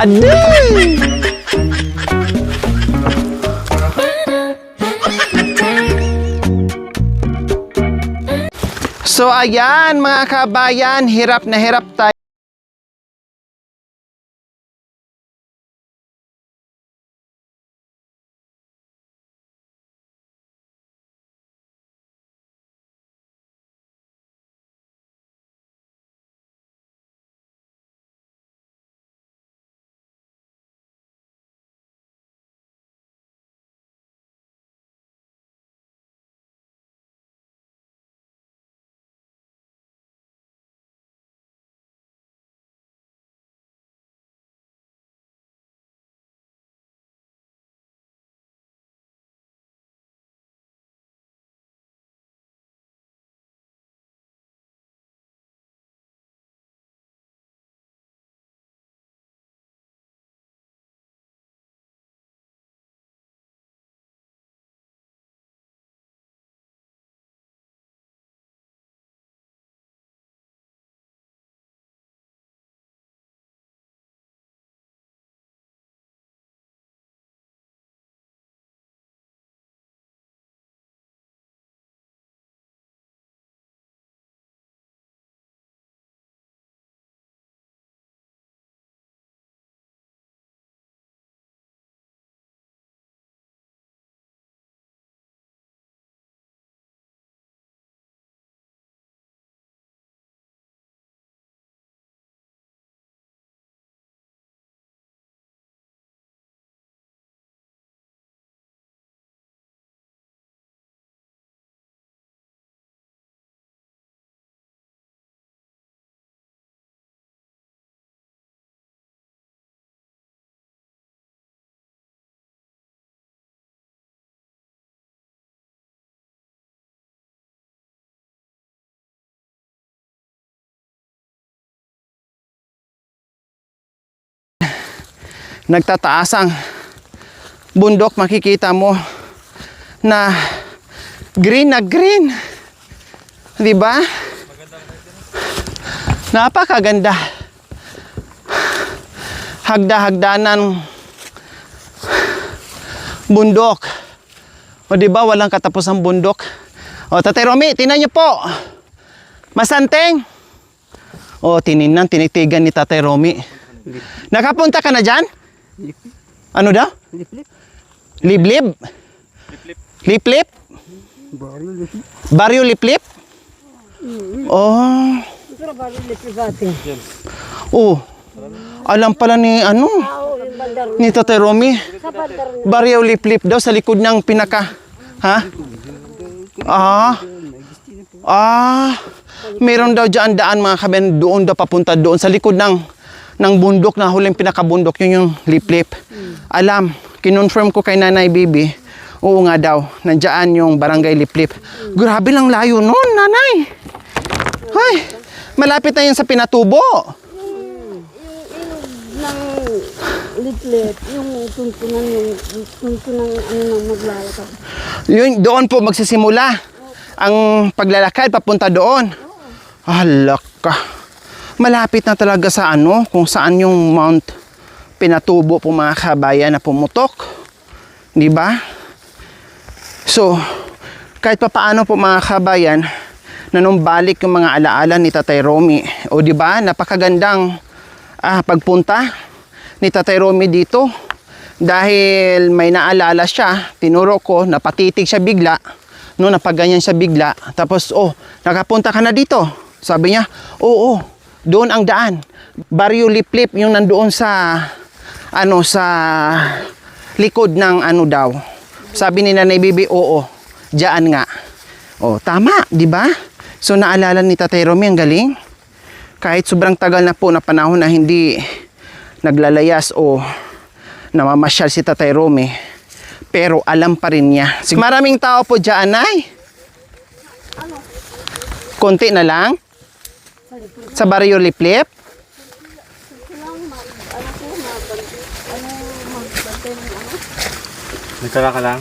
Aday! So ayan mga kabayan, hirap na hirap tayo. Nagtataas ang bundok, makikita mo na green na green. 'Di ba? Napakaganda. Hagda-hagdanan bundok. O 'di ba, walang katapusang bundok. O Tatay Romy, tingnan niyo po. Masanteng. O tinigtigan ni Tatay Romy. Nakapunta ka na diyan? Ano daw? Liplip. Liblib? Liplip? Baryo Liplip? Oh. Oh. Alam pala ni ano? Ni Tatay Romy. Baryo Liplip daw sa likod ng pinaka. Ha? Meron daw diyan daan mga kabayan, doon daw papunta doon sa likod ng bundok na huling pinakabundok, yun yung Liplip. Alam, kinonfirm ko kay Nanay Bibi, oo nga daw, nandiyan yung barangay Liplip. Grabe lang layo nun, Nanay. Ay, malapit na yun sa Pinatubo. Yung ng Liplip, yung tuntunan nang maglalakad. Yun, doon po magsisimula ang paglalakad papunta doon. Halak ka. Malapit na talaga sa ano, kung saan yung Mount Pinatubo po mga kabayan na pumutok. Di ba? So, kahit pa paano po mga kabayan, nanumbalik yung mga alaala ni Tatay Romy. O di ba, napakagandang pagpunta ni Tatay Romy dito. Dahil may naalala siya, tinuro ko, napatitig siya bigla. No, napaganyan siya bigla. Tapos, nakapunta ka na dito. Sabi niya, oo. Doon ang daan. Baryo Liplip yung nandoon sa sa likod ng daw. Sabi ni Nanay Bibi, oo. Diyan nga. Tama, di ba? So naalala ni Tatay Romy, ang galing. Kahit sobrang tagal na po na panahon na hindi naglalayas o namamasyal si Tatay Romy, pero alam pa rin niya. Maraming tao po diyan, Nay. Konti na lang. Sa Baryo Liplip? Nagkala ka lang?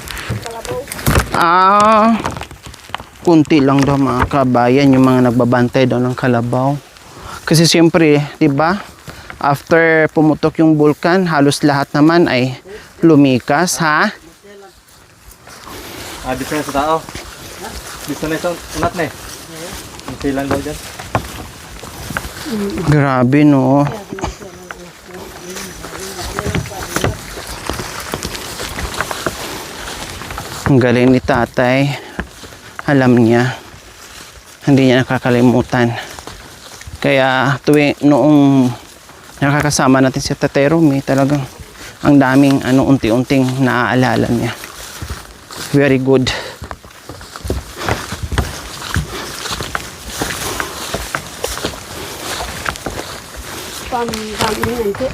Kunti lang daw mga kabayan yung mga nagbabantay daw ng kalabaw. Kasi siyempre, 'di ba? After pumutok yung bulkan, halos lahat naman ay lumikas, ha? Dito na sa tao. Dito na sa unat na eh. Ang silang daw dyan. Grabe, no? Ang galing ni tatay. Alam niya. Hindi niya nakakalimutan. Kaya noong nakakasama natin si Tatay Romy, talagang ang daming unti-unting naaalala niya. Very good. Nanti.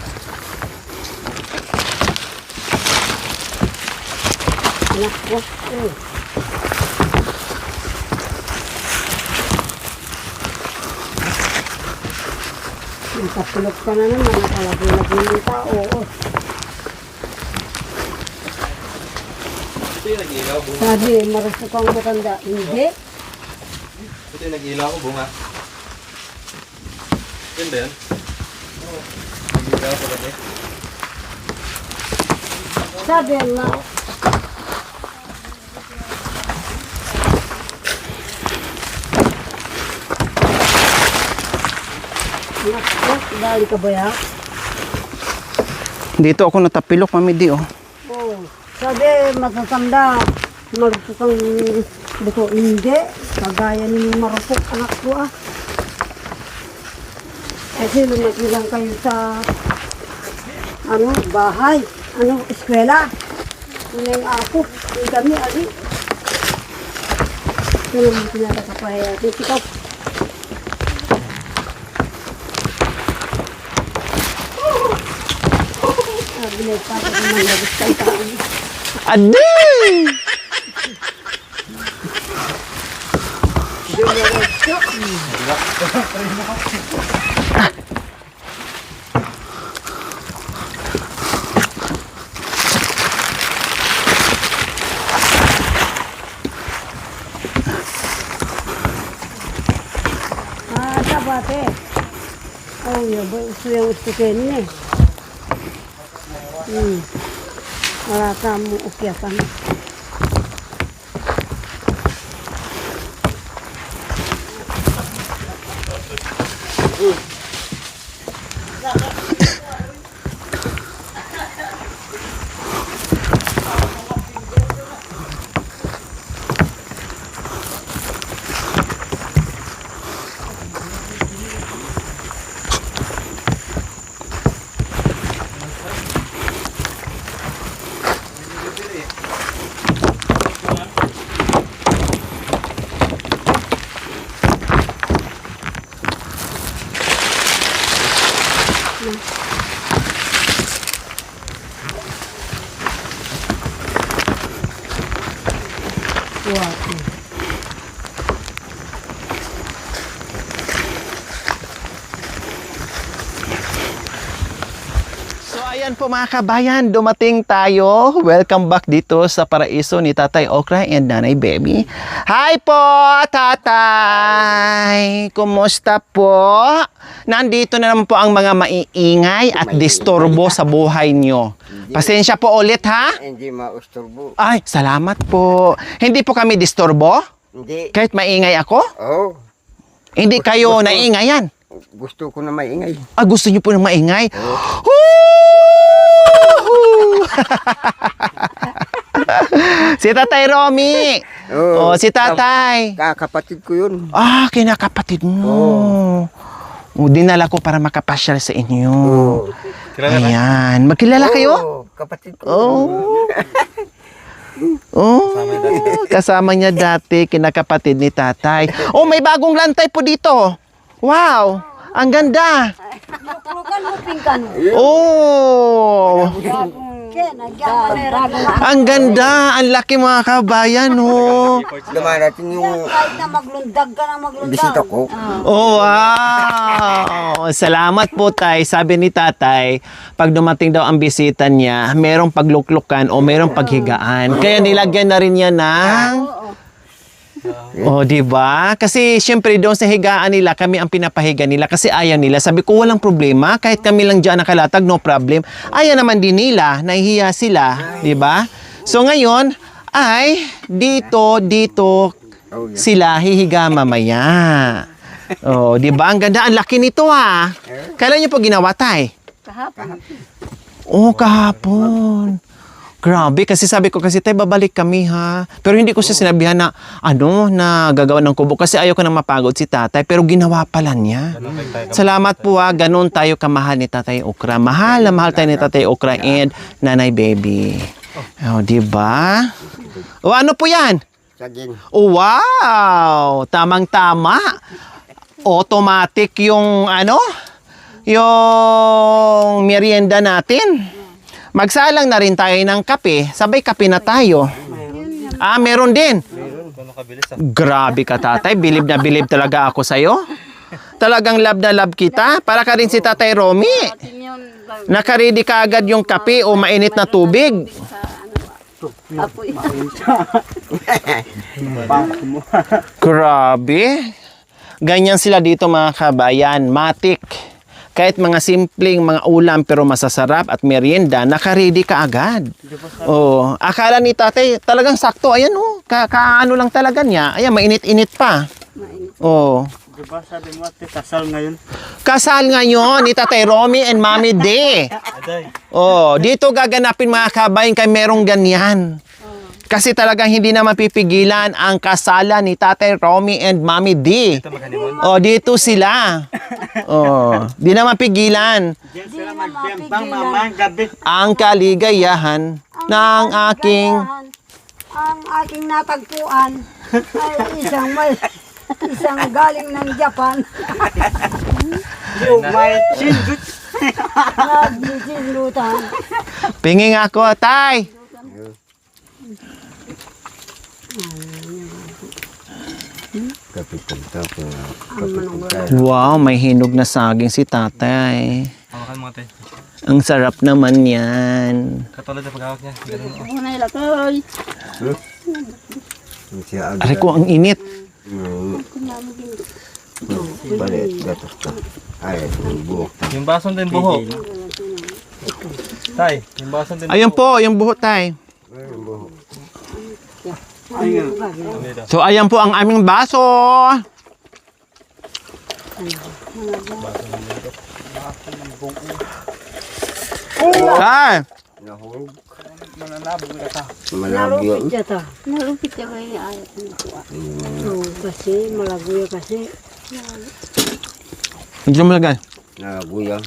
Anak ko. Nakatulog ka na naman, nakalagi-lagi ng tao. Ito yung nag-ilaw, bunga. Sabi, marusok ang matanda. Hindi. Ito yung nag-ilaw, bunga. Yun ba yun? Oo. Nag-ilaw pa rin eh. Sabi, anak ko, dali ka ba yan? Dito ako natapilok, Mami Di, oh. Oo. Sabi, matatanda. Marusok ang buto. Hindi. Kagaya ninyo marusok, anak ko ah. Kasi lumagilang kayo sa bahay. Eskwela. Yung ako. Yung kami, ali. Ito naman pinatakapahay. Ikaw. Sabi na ipapag naman labis kang tao. Adi! Sabate. Oh, yabo. Gusto yung istikin niya. Wala ka mo ukyatan. So ayan po mga kabayan, dumating tayo. Welcome back dito sa paraiso ni Tatay Okra and Nanay Baby. Hi po, Tatay! Kumusta po? Nandito na naman po ang mga maiingay at disturbo sa buhay nyo. Pasensya po ulit, ha? Hindi mausturbo. Ay, salamat po. Hindi po kami disturbo? Hindi. Kahit maingay ako? Oo. Hindi kayo naingayan? Gusto ko na maingay. Gusto nyo po ng maingay? Si Tatay Romy. Oo. Si Tatay. Kakapatid ko yun. Kinakapatid mo. Dinala ko para makapasyal sa inyo. Oo. Kilala na? Ayan. Magkilala kayo? Oo, kapatid ko. Kasama niya dati, kinakapatid ni Tatay. May bagong lantay po dito. Wow! Ang ganda! Luklukan mo pingkan. Ang ganda! Ang laki mga kabayan, oh! Dumarating yung Kahit na maglundag ka na maglundag. bisita ko. Wow! Salamat po, Tay. Sabi ni Tatay, pag dumating daw ang bisita niya, merong pagluklukan o merong paghigaan. Kaya nilagyan na rin niya ng O, di ba? Kasi syempre doon sa higaan nila, kami ang pinapahiga nila kasi ayaw nila. Sabi ko, walang problema. Kahit kami lang dyan nakalatag, no problem. Ayaw naman din nila. Nahihiya sila. Di ba? So ngayon, ay dito Oh, yeah. sila hihiga mamaya. Oh, di ba? Ang ganda. Ang laki nito ha. Kailan niyo po ginawa, Tay? Kahapon. Oh, kahapon. Grabe, kasi sabi ko kasi, Tay, babalik kami ha. Pero hindi ko siya sinabihan na, na gagawa ng kubo. Kasi ayaw ko nang mapagod si tatay. Pero ginawa pala niya. Salamat po ha. Ganun tayo kamahal ni Tatay Okra. Mahal na mahal tayo ni Tatay Okra and Nanay Baby. Oh, di ba? O, ano po yan? Saging. Oh, wow! Tamang-tama. Automatic yung yung merienda natin. Magsalang na rin tayo ng kape. Sabay kape na tayo. Ah, meron din. Grabe ka, tatay. Bilib na bilib talaga ako sa'yo. Talagang love na love kita. Para ka rin si Tatay Romy. Atin yun. Nakaready ka agad yung kape o mainit na tubig. Sa apoy. Grabe. Ganyan sila dito mga kabayan. Matik. Kahit mga simpleng mga ulam pero masasarap at merienda, nakaready ka agad. Oh, akala ni tatay talagang sakto. Ayan oh, kaano lang talaga niya. Ayan, mainit-init pa. Oh. Diba sabi mo ate, kasal ngayon? Kasal ngayon ni Tatay Romy and Mami D. Aday. Oh, dito gaganapin mga kabayan kay merong ganyan. Kasi talagang hindi na mapipigilan ang kasalan ni Tatay Romy and Mami D. Oh, dito sila. Oh, di na mapigilan Diyan sila magbimbang mamayang gabi. ang kaligayahan ng aking Ang aking natagpuan ay isang galing ng Japan. Yung may sindut. Nagsisindutan. pinging ako, Tay. Kapit-kapit. Wow, may hinog na saging si Tatay. Hawakan mo, ate. Ang sarap naman yan. Katulad na paghawak niya. Ganun mo. Una ilatoy. Siya Aray ko, ang init. Balik. Gatos ka. Ay, buhok. Yung bason din buho. Tay, yung bason din Ayun po, yung buhok, Tay. So, ayan po ang aming baso. Tay, Nahulog. Mananabog na ka. Malabo yun. Nalupit siya kayo yung ayat ng kuwa. Oo, kasi malago yan kasi. medyo malagay. Nalabo yan.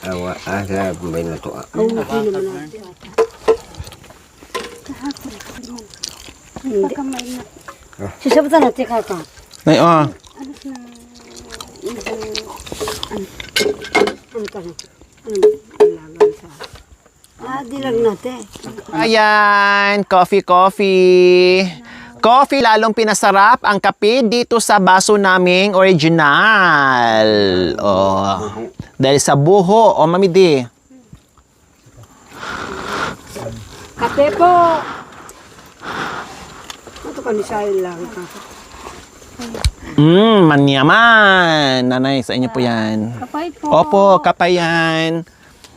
Awa, sa kumbay na to. Oo, hindi naman natin. Hindi. Sasabutan natin kaka. Ay, oh. Ano ka na? Ano sa? Dilag natin. Ayan, coffee. Coffee, lalong pinasarap ang kape dito sa baso naming original. Oh. Dahil sa buho. O, Mami D. Kape po! Ito ka ni Sahil lang. Manyaman. Nanay, sa inyo po yan. Kapay po. Opo, kapayan.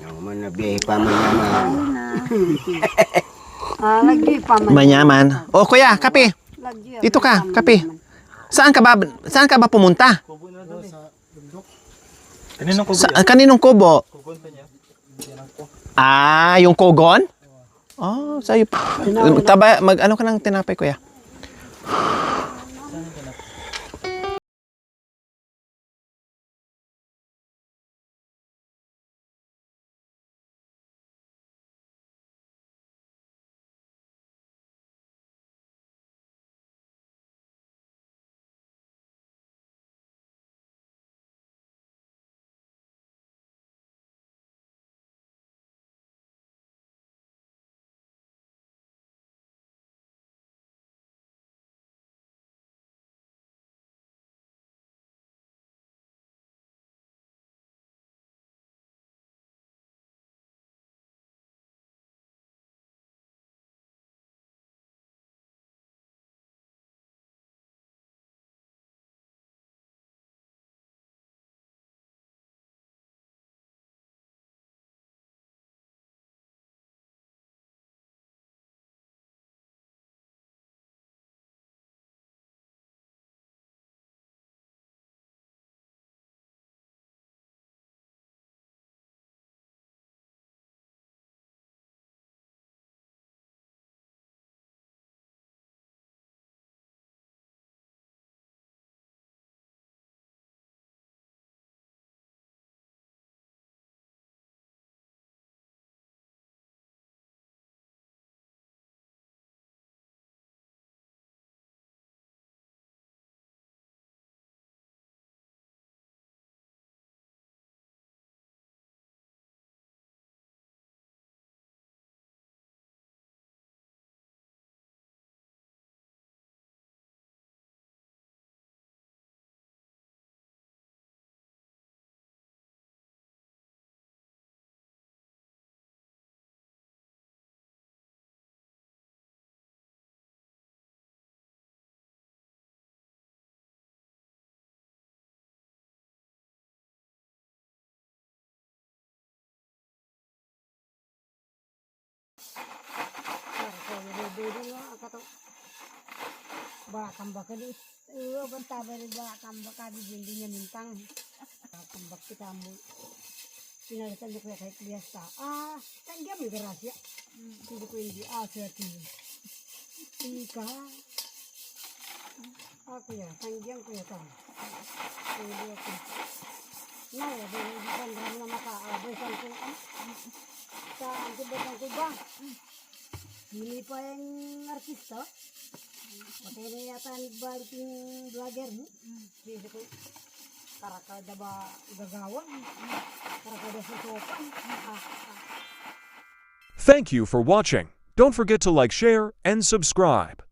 Naman na biyahe pa man naman. Lagyo pa man. Manyaman. O, kuya, kape. Lagyo. Dito ka, kape. Saan ka ba pumunta? Kaninong kubo yan? Kaninong kubo? Kugon pa niya. Yung kogon? Oh, sa'yo. Ano ka ng tinapay, kuya? Bakambak kali. Banta beri bakambak kali bindi niya mintang. Bakambak kita mo. Pinalitan ko kay Kliasta. Tanggap mo garasya. Hindi ko hindi asati. Ika. Ako ya, tanggap ko ya ta. Hindi ako. Nay, bukan drama maka besan ko. Sa antibatan ko ba? Ini pa yang artista. Patay na yata nagbalik yung vlogger mo. Kasi ko, karakada ba gagawa? Karakada sa sopan? Thank you for watching. Don't forget to like, share, and subscribe.